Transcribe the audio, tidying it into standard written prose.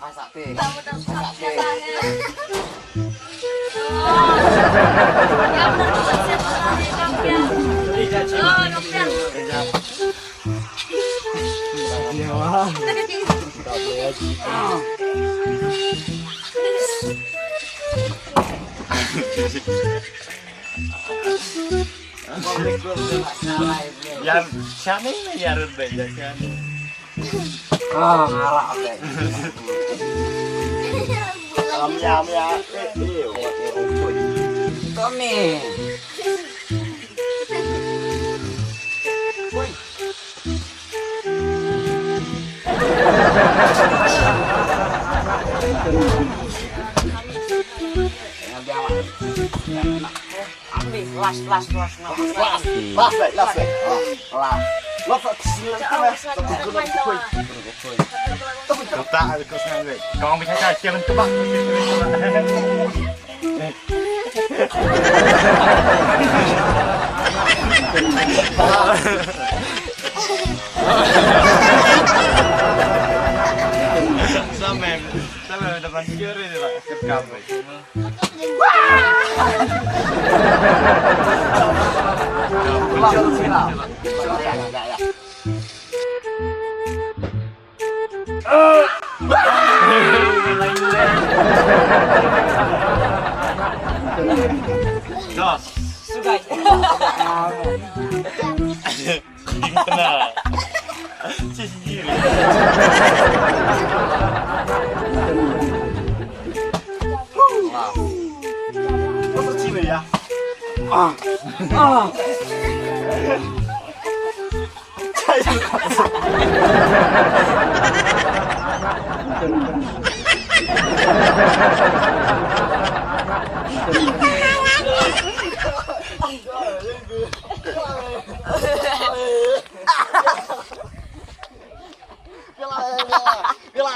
Asate. Yang siapa ini ya Rudbe ya kan? Ah, ngalak deh. Ya. Tommy. Las. Tak ada kau sangat. Kau bisa cari yang tebak. Sampai depan kiri ni lah, kerkam. Dos. Sudah. Gimana? Sendiri. Kau cina ya? Bila